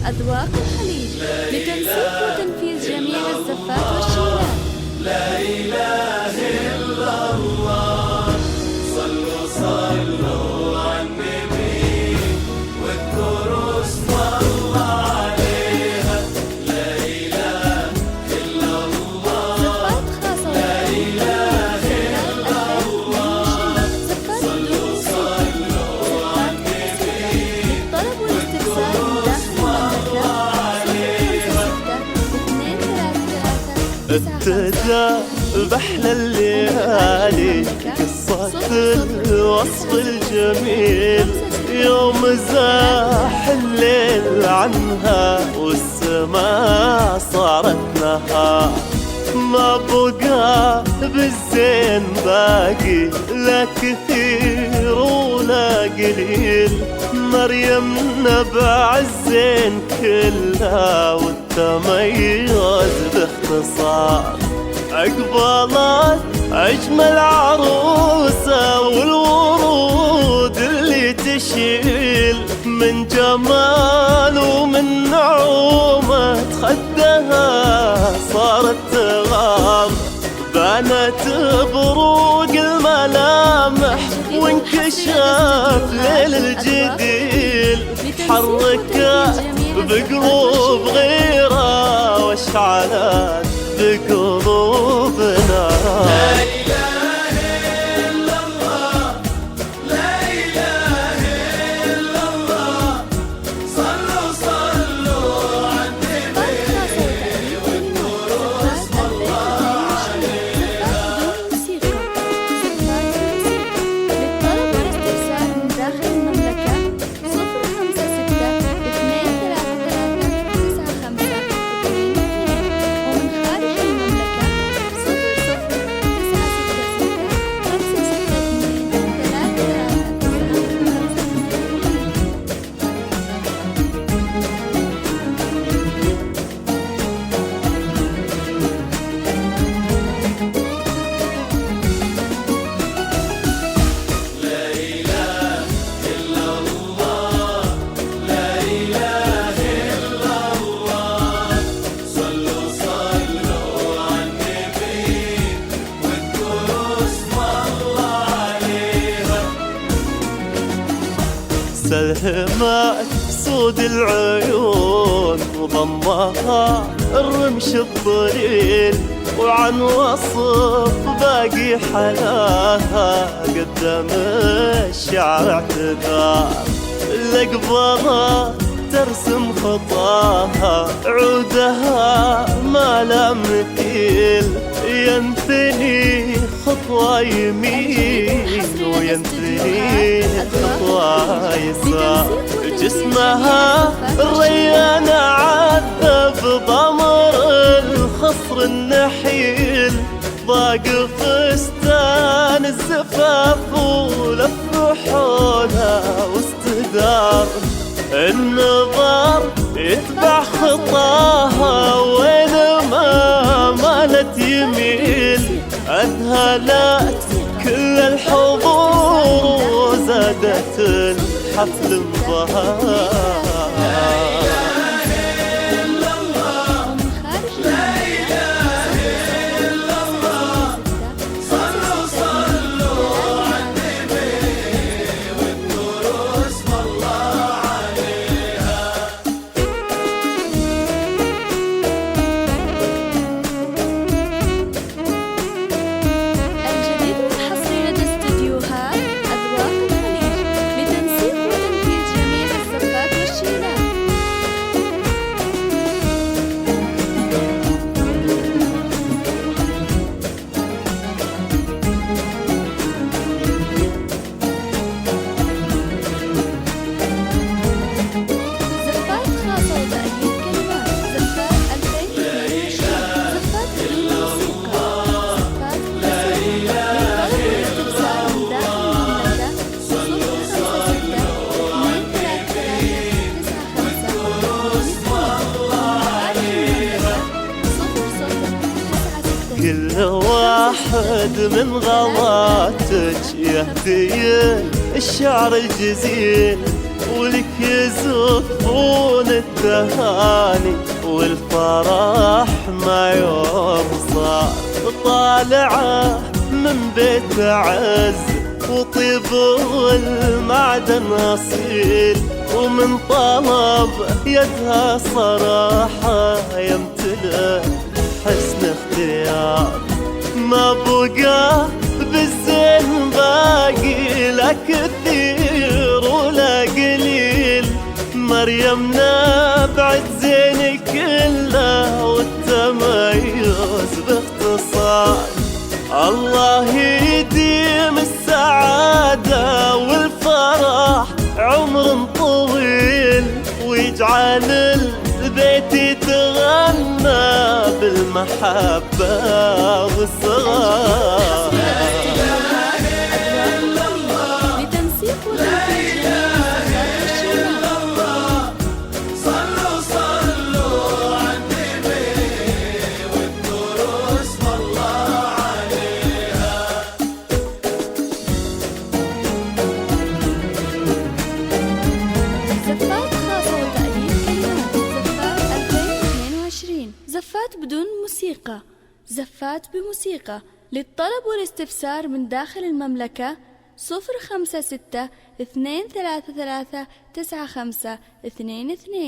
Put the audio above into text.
أذواق الخليج لتنسيق وتنفيذ جميع الزفات والشيلات. لا إله إلا الله، صلوا صلوا على النبي واذكروا اسم الله عليها. لا إله إلا الله، زفات خاصة لا إله إلا الله، صلوا صلوا على النبي للطلب والاستفسار من داخل المملكة 06 ابتدى بأحلى الليالي قصة الوصف الجميل، يوم زاح الليل عنها والسماء صارت نهار. ما بقى بالزين باقي لا كثير ولا قليل، مريم نبع الزين كلها والتميز باختصار. أقبلت أجمل عروسة والورود اللي تشيل من جمال ومن نعومة خدها صارت تغار. بانت بروق الملامح وانكشاف ليل الجديل، حركت بقلوب غيرها واشعلت بقلوبنا. لا إله إلا الله، لا إله إلا الله، صلوا صلوا على النبي واذكروا اسم الله عليها. للطلب والاستفسار من داخل المملكة 056 233 95 ومن خارج المملكة لا إله إلا الله، لا إله إلا الله، صلوا صلوا على النبي واذكروا اسم الله عليها. سلهمت سود العيون وضمها الرمش الضليل، وعن وصف باقي حلاها قدام الشعر اعتذار. الأقبلة ترسم خطاها عودها ما لا مثيل، ينثني خطوة يمين وينثني خطوة يسار. جسمها الريان عذب ضمر الخصر النحيل، ضاق فستان الزفاف ولف حولها واستدار. النظر يتبع خطاها وين ما مالت يميل، أذهلت كل الحضور وزادت الحفل انبهار. الجديد والحصري لدى استديوهات أذواق الخليج لتنسيق وتنفيذ جميع الزفات والشيلات. زفات خاصة وتأليف كلمات، زفات 2022، زفات بدون موسيقى، زفات للطلب والاستفسار من داخل المملكة 056 233 95 كل واحد من غلاتك يهدي الشعر الجزيل، ولك يزفون التهاني والفرح ما يرصى، طالعه من بيت عز وطيب والمعدن أصيل، ومن طلب يدها صراحة يمتلئ حسن اختيار. ما بقى بالزين باقي لا كثير ولا قليل، مريمنا بعد زين كله والتميز باختصار. الله يديم السعادة والفرح عمر طويل، ويجعل البيت يتغنى بالمحبة والصغار. لتنسيق وتنفيذ زفات خاصة وتأليف كلمات زفات 2022. زفات بدون موسيقى، زفات بموسيقى. للطلب والاستفسار من داخل المملكة 056 233 9522.